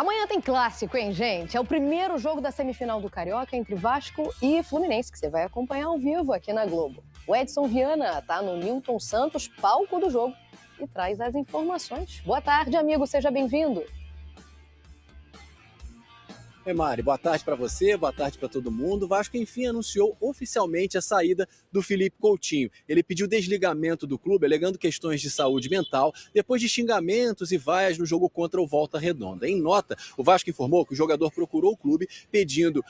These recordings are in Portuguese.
Amanhã tem clássico, hein, gente? É o primeiro jogo da semifinal do Carioca entre Vasco e Fluminense, que você vai acompanhar ao vivo aqui na Globo. O Edson Viana tá no Newton Santos, palco do jogo, e traz as informações. Boa tarde, amigo, seja bem-vindo. Mari, boa tarde para você, boa tarde para todo mundo. O Vasco, enfim, anunciou oficialmente a saída do Felipe Coutinho. Ele pediu desligamento do clube, alegando questões de saúde mental, depois de xingamentos e vaias no jogo contra o Volta Redonda. Em nota, o Vasco informou que o jogador procurou o clube pedindo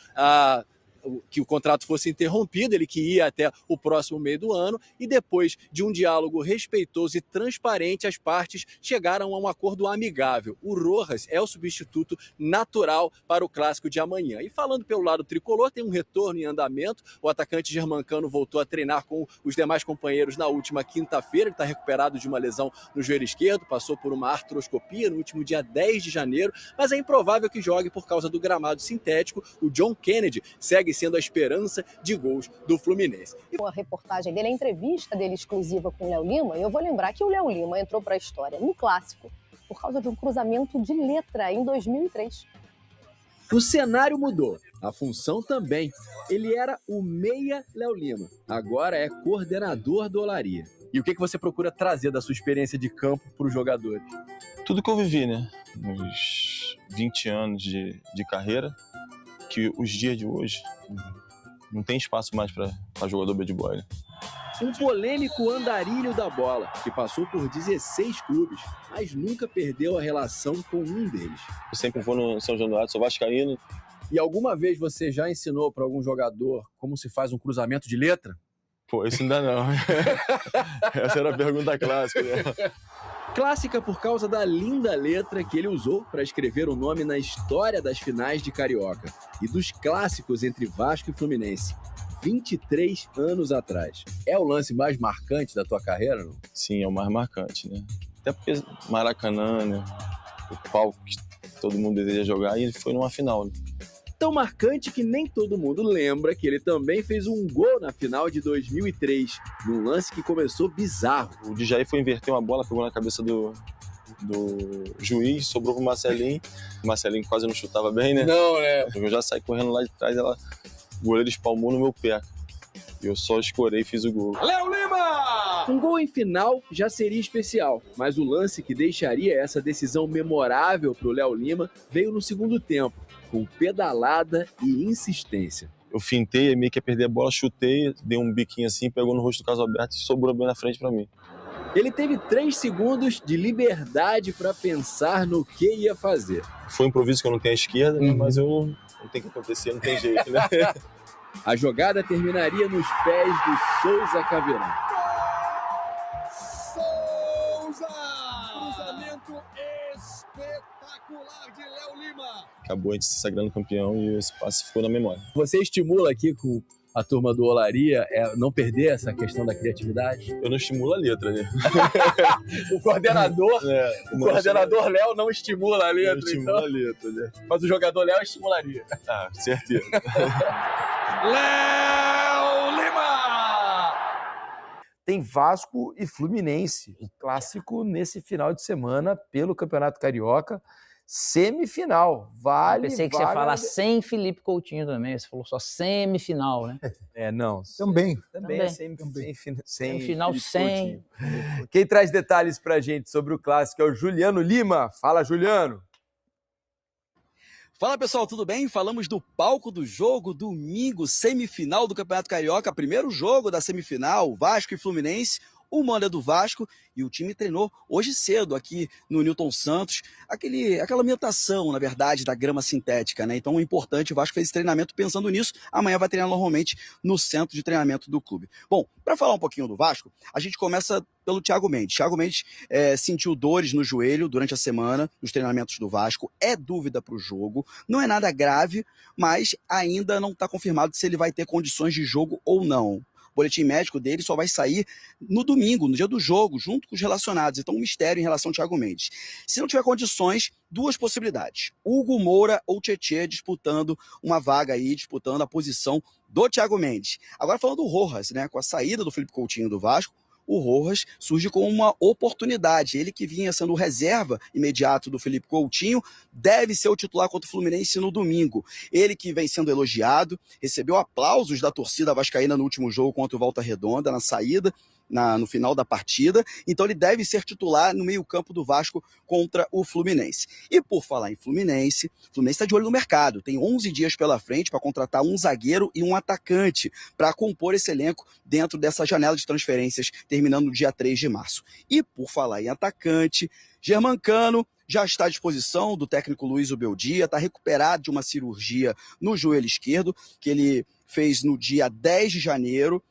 que o contrato fosse interrompido, ele que ia até o próximo meio do ano, e depois de um diálogo respeitoso e transparente, as partes chegaram a um acordo amigável. O Rojas é o substituto natural para o clássico de amanhã. E falando pelo lado tricolor, tem um retorno em andamento. O atacante germancano voltou a treinar com os demais companheiros na última quinta-feira. Ele está recuperado de uma lesão no joelho esquerdo, passou por uma artroscopia no último dia 10 de janeiro, mas é improvável que jogue por causa do gramado sintético. O John Kennedy segue sendo a esperança de gols do Fluminense. A reportagem dele, a entrevista dele exclusiva com o Léo Lima, e eu vou lembrar que o Léo Lima entrou para a história no Clássico por causa de um cruzamento de letra em 2003. O cenário mudou, a função também. Ele era o meia Léo Lima, agora é coordenador do Olaria. E o que você procura trazer da sua experiência de campo para os jogadores? Tudo que eu vivi, né? Nos 20 anos de carreira, que os dias de hoje não tem espaço mais para jogador bad boy, né? Um polêmico andarilho da bola, que passou por 16 clubes, mas nunca perdeu a relação com um deles. Eu sempre vou no São Januário, sou vascaíno. E alguma vez você já ensinou para algum jogador como se faz um cruzamento de letra? Pô, isso ainda não. Essa era a pergunta clássica, né? Clássica por causa da linda letra que ele usou para escrever o nome na história das finais de Carioca e dos clássicos entre Vasco e Fluminense, 23 anos atrás. É o lance mais marcante da tua carreira, não? Sim, é o mais marcante, né? Até porque Maracanã, né? O palco que todo mundo deseja jogar, e ele foi numa final, né? Tão marcante que nem todo mundo lembra que ele também fez um gol na final de 2003, num lance que começou bizarro. O Djaí foi inverter uma bola, pegou na cabeça do juiz, sobrou pro Marcelinho. O Marcelinho quase não chutava bem, né? Não, né? Eu já saí correndo lá de trás, o goleiro espalmou no meu pé. E eu só escorei e fiz o gol. Léo Lima! Um gol em final já seria especial, mas o lance que deixaria essa decisão memorável pro Léo Lima veio no segundo tempo, com pedalada e insistência. Eu fintei, meio que ia perder a bola, chutei, dei um biquinho assim, pegou no rosto do Casalberto e sobrou bem na frente pra mim. Ele teve 3 segundos de liberdade para pensar no que ia fazer. Foi um improviso que eu não tenho à esquerda, né? Mas não tem que acontecer, não tem jeito, né? A jogada terminaria nos pés do Souza Caveirão. Souza! Cruzamento espetacular de Léo Lima. Acabou a gente se sagrando campeão e esse passe ficou na memória. Você estimula aqui com a turma do Olaria não perder essa questão da criatividade? Eu não estimulo a letra, né? O coordenador Léo não estimula a letra. Não estimula a letra, né? Mas o jogador Léo estimularia. Ah, certeza. Léo Lima! Tem Vasco e Fluminense, o clássico nesse final de semana pelo Campeonato Carioca, semifinal. Vale. Pensei que você ia falar sem Felipe Coutinho também, você falou só semifinal, né? Não. Também. Também é semifinal sem. Quem traz detalhes pra gente sobre o clássico é o Juliano Lima. Fala, Juliano. Fala pessoal, tudo bem? Falamos do palco do jogo, domingo, semifinal do Campeonato Carioca, primeiro jogo da semifinal, Vasco e Fluminense. O mando é do Vasco e o time treinou hoje cedo aqui no Newton Santos, aquela ambientação, na verdade, da grama sintética, né? Então é importante, o Vasco fez esse treinamento pensando nisso, amanhã vai treinar normalmente no centro de treinamento do clube. Bom, para falar um pouquinho do Vasco, a gente começa pelo Thiago Mendes. Thiago Mendes sentiu dores no joelho durante a semana, nos treinamentos do Vasco, é dúvida para o jogo, não é nada grave, mas ainda não está confirmado se ele vai ter condições de jogo ou não. O boletim médico dele só vai sair no domingo, no dia do jogo, junto com os relacionados. Então, um mistério em relação ao Thiago Mendes. Se não tiver condições, 2 possibilidades. Hugo Moura ou Tietê disputando uma vaga aí, disputando a posição do Thiago Mendes. Agora falando do Rojas, né? Com a saída do Felipe Coutinho do Vasco, o Rojas surge como uma oportunidade. Ele que vinha sendo o reserva imediato do Felipe Coutinho, deve ser o titular contra o Fluminense no domingo. Ele que vem sendo elogiado, recebeu aplausos da torcida vascaína no último jogo contra o Volta Redonda, na saída, no final da partida, então ele deve ser titular no meio-campo do Vasco contra o Fluminense. E por falar em Fluminense, o Fluminense está de olho no mercado, tem 11 dias pela frente para contratar um zagueiro e um atacante para compor esse elenco dentro dessa janela de transferências terminando no dia 3 de março. E por falar em atacante, Germancano já está à disposição do técnico Luiz Ubeldia, está recuperado de uma cirurgia no joelho esquerdo, que ele fez no dia 10 de janeiro,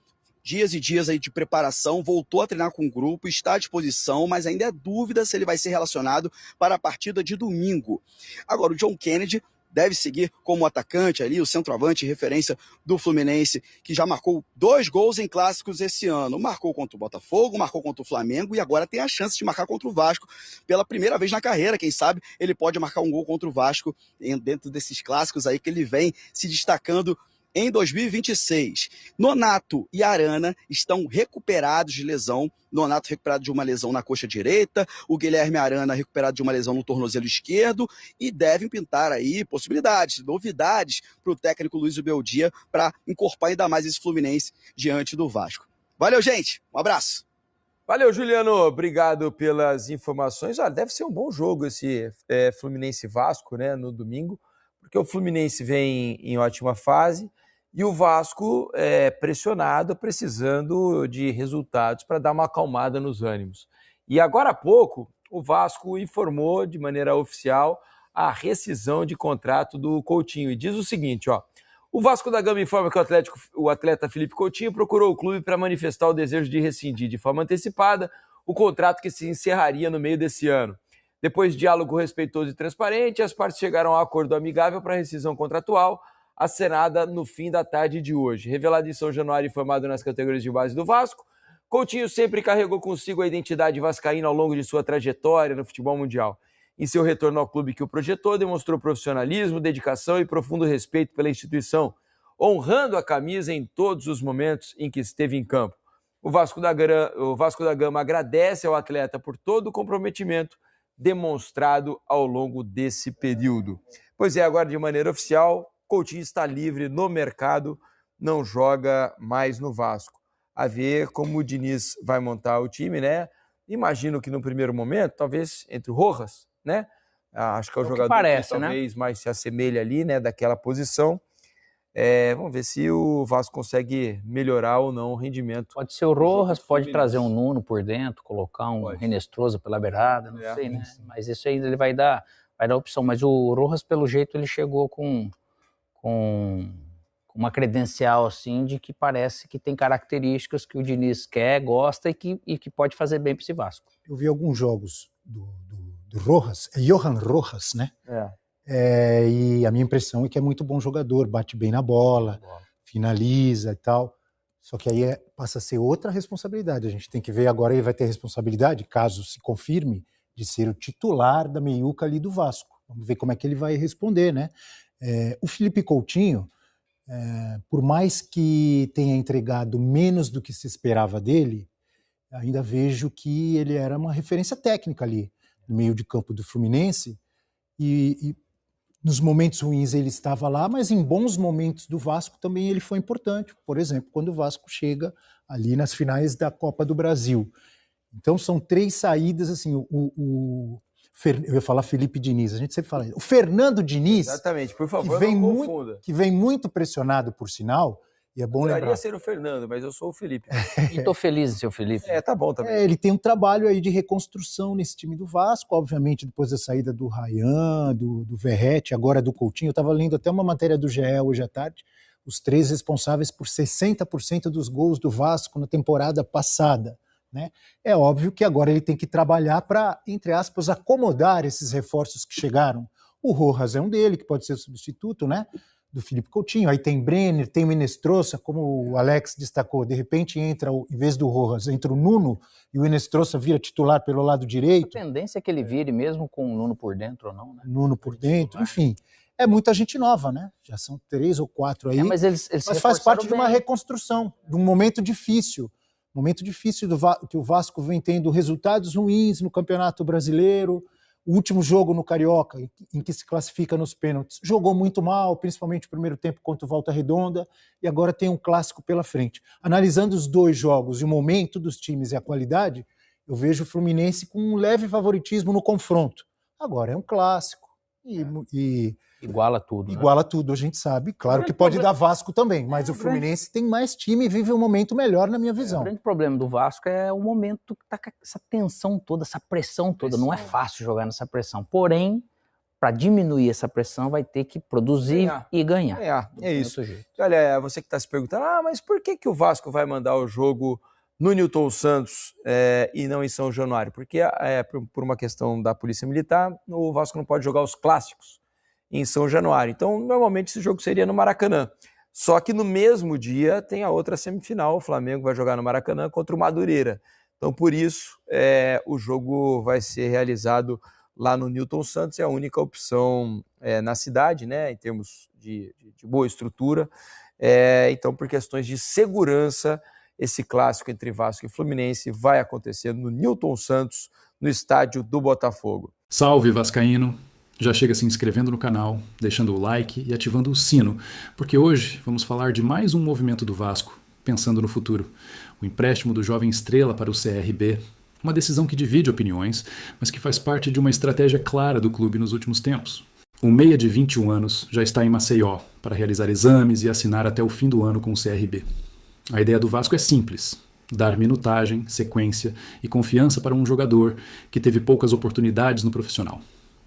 dias e dias aí de preparação, voltou a treinar com o grupo, está à disposição, mas ainda é dúvida se ele vai ser relacionado para a partida de domingo. Agora, o John Kennedy deve seguir como atacante ali, o centroavante, referência do Fluminense, que já marcou 2 gols em clássicos esse ano. Marcou contra o Botafogo, marcou contra o Flamengo e agora tem a chance de marcar contra o Vasco pela primeira vez na carreira. Quem sabe ele pode marcar um gol contra o Vasco dentro desses clássicos aí que ele vem se destacando em 2026. Nonato e Arana estão recuperados de lesão. Nonato recuperado de uma lesão na coxa direita, o Guilherme Arana recuperado de uma lesão no tornozelo esquerdo, e devem pintar aí possibilidades, novidades para o técnico Luiz Ubeldia para encorpar ainda mais esse Fluminense diante do Vasco. Valeu, gente. Um abraço. Valeu, Juliano. Obrigado pelas informações. Deve ser um bom jogo esse Fluminense-Vasco, né, no domingo, porque o Fluminense vem em ótima fase e o Vasco pressionado, precisando de resultados para dar uma acalmada nos ânimos. E agora há pouco, o Vasco informou de maneira oficial a rescisão de contrato do Coutinho. E diz o seguinte, o Vasco da Gama informa que o atleta Felipe Coutinho procurou o clube para manifestar o desejo de rescindir de forma antecipada o contrato que se encerraria no meio desse ano. Depois de diálogo respeitoso e transparente, as partes chegaram a um acordo amigável para a rescisão contratual, assinada no fim da tarde de hoje. Revelado em São Januário e formado nas categorias de base do Vasco, Coutinho sempre carregou consigo a identidade vascaína ao longo de sua trajetória no futebol mundial. Em seu retorno ao clube que o projetou, demonstrou profissionalismo, dedicação e profundo respeito pela instituição, honrando a camisa em todos os momentos em que esteve em campo. O Vasco da Gama agradece ao atleta por todo o comprometimento demonstrado ao longo desse período. Pois é, agora de maneira oficial, Coutinho está livre no mercado, não joga mais no Vasco. A ver como o Diniz vai montar o time, né? Imagino que no primeiro momento, talvez entre o Rojas, né? Acho que é o jogador que talvez mais se assemelha ali, né? Daquela posição. Vamos ver se o Vasco consegue melhorar ou não o rendimento. Pode ser o Rojas, pode trazer um Nuno por dentro, colocar um Renestrosa pela beirada, não sei, né? Mas isso aí ele vai dar opção. Mas o Rojas, pelo jeito, ele chegou com uma credencial assim de que parece que tem características que o Diniz quer, gosta e que pode fazer bem para esse Vasco. Eu vi alguns jogos do Rojas, Johan Rojas, né? E a minha impressão é que é muito bom jogador, bate bem na bola, finaliza e tal. Só que aí passa a ser outra responsabilidade. A gente tem que ver agora, ele vai ter responsabilidade, caso se confirme, de ser o titular da meiuca ali do Vasco. Vamos ver como é que ele vai responder, né? O Felipe Coutinho, por mais que tenha entregado menos do que se esperava dele, ainda vejo que ele era uma referência técnica ali no meio de campo do Fluminense e nos momentos ruins ele estava lá, mas em bons momentos do Vasco também ele foi importante. Por exemplo, quando o Vasco chega ali nas finais da Copa do Brasil. Então são 3 saídas, assim, eu ia falar Felipe Diniz, a gente sempre fala. O Fernando Diniz, exatamente, por favor, não confunda. Que vem muito pressionado, por sinal, e é bom lembrar. Poderia ser o Fernando, mas eu sou o Felipe. E tô feliz de ser o Felipe. Tá bom também. Ele tem um trabalho aí de reconstrução nesse time do Vasco, obviamente depois da saída do Ryan, do Verratti, agora do Coutinho. Eu estava lendo até uma matéria do GE hoje à tarde, os 3 responsáveis por 60% dos gols do Vasco na temporada passada. Né? É óbvio que agora ele tem que trabalhar para, entre aspas, acomodar esses reforços que chegaram. O Rojas é um dele, que pode ser substituto, né, do Felipe Coutinho. Aí tem Brenner, tem o Menestrosa, como o Alex destacou. De repente entra, em vez do Rojas, entra o Nuno e o Menestrosa vira titular pelo lado direito. A tendência é que ele vire mesmo com o Nuno por dentro ou não, né? Nuno por dentro, enfim. É muita gente nova, né? Já são 3 ou 4 aí. Mas eles faz parte de uma reconstrução, de um momento difícil Momento difícil que o Vasco vem tendo resultados ruins no Campeonato Brasileiro. O último jogo no Carioca, em que se classifica nos pênaltis, jogou muito mal, principalmente o primeiro tempo contra o Volta Redonda, e agora tem um clássico pela frente. Analisando os dois jogos e o momento dos times e a qualidade, eu vejo o Fluminense com um leve favoritismo no confronto. Agora é um clássico e iguala tudo. Iguala tudo, a gente sabe. Claro que pode dar Vasco também, mas o Fluminense tem mais time e vive um momento melhor na minha visão. O grande problema do Vasco é o momento que tá com essa tensão toda, essa pressão toda. Não é fácil jogar nessa pressão. Porém, para diminuir essa pressão, vai ter que produzir e ganhar. É isso. Olha, você que está se perguntando, mas por que o Vasco vai mandar o jogo no Newton Santos e não em São Januário? Porque por uma questão da Polícia Militar, o Vasco não pode jogar os clássicos em São Januário. Então, normalmente esse jogo seria no Maracanã. Só que no mesmo dia tem a outra semifinal, o Flamengo vai jogar no Maracanã contra o Madureira. Então, por isso, o jogo vai ser realizado lá no Newton Santos, é a única opção na cidade, né, em termos de boa estrutura. Então, por questões de segurança, esse clássico entre Vasco e Fluminense vai acontecer no Newton Santos, no estádio do Botafogo. Salve, vascaíno! Já chega se inscrevendo no canal, deixando o like e ativando o sino, porque hoje vamos falar de mais um movimento do Vasco, pensando no futuro. O empréstimo do jovem Estrela para o CRB, uma decisão que divide opiniões, mas que faz parte de uma estratégia clara do clube nos últimos tempos. O meia de 21 anos já está em Maceió para realizar exames e assinar até o fim do ano com o CRB. A ideia do Vasco é simples: dar minutagem, sequência e confiança para um jogador que teve poucas oportunidades no profissional.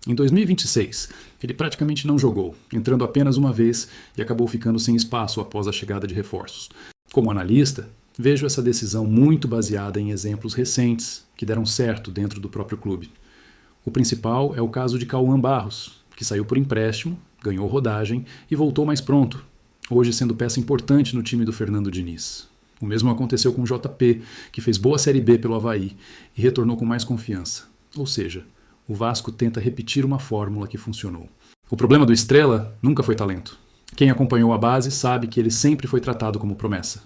Em 2026, ele praticamente não jogou, entrando apenas uma vez e acabou ficando sem espaço após a chegada de reforços. Como analista, vejo essa decisão muito baseada em exemplos recentes que deram certo dentro do próprio clube. O principal é o caso de Cauã Barros, que saiu por empréstimo, ganhou rodagem e voltou mais pronto, hoje sendo peça importante no time do Fernando Diniz. O mesmo aconteceu com o JP, que fez boa Série B pelo Avaí e retornou com mais confiança. Ou seja, o Vasco tenta repetir uma fórmula que funcionou. O problema do Estrela nunca foi talento. Quem acompanhou a base sabe que ele sempre foi tratado como promessa.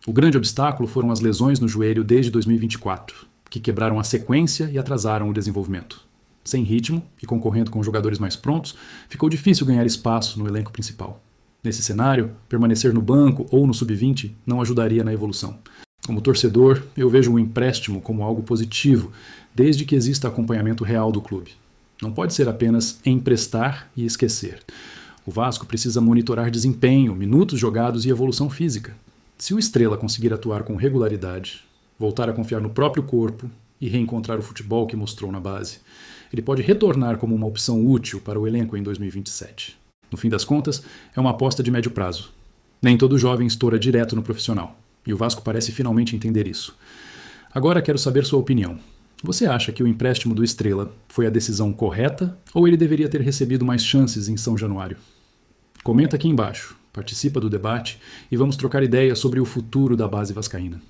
O grande obstáculo foram as lesões no joelho desde 2024, que quebraram a sequência e atrasaram o desenvolvimento. Sem ritmo e concorrendo com jogadores mais prontos, ficou difícil ganhar espaço no elenco principal. Nesse cenário, permanecer no banco ou no sub-20 não ajudaria na evolução. Como torcedor, eu vejo o empréstimo como algo positivo, desde que exista acompanhamento real do clube. Não pode ser apenas emprestar e esquecer. O Vasco precisa monitorar desempenho, minutos jogados e evolução física. Se o Estrela conseguir atuar com regularidade, voltar a confiar no próprio corpo e reencontrar o futebol que mostrou na base, ele pode retornar como uma opção útil para o elenco em 2027. No fim das contas, é uma aposta de médio prazo. Nem todo jovem estoura direto no profissional, e o Vasco parece finalmente entender isso. Agora quero saber sua opinião. Você acha que o empréstimo do Estrela foi a decisão correta ou ele deveria ter recebido mais chances em São Januário? Comenta aqui embaixo, participa do debate e vamos trocar ideias sobre o futuro da base vascaína.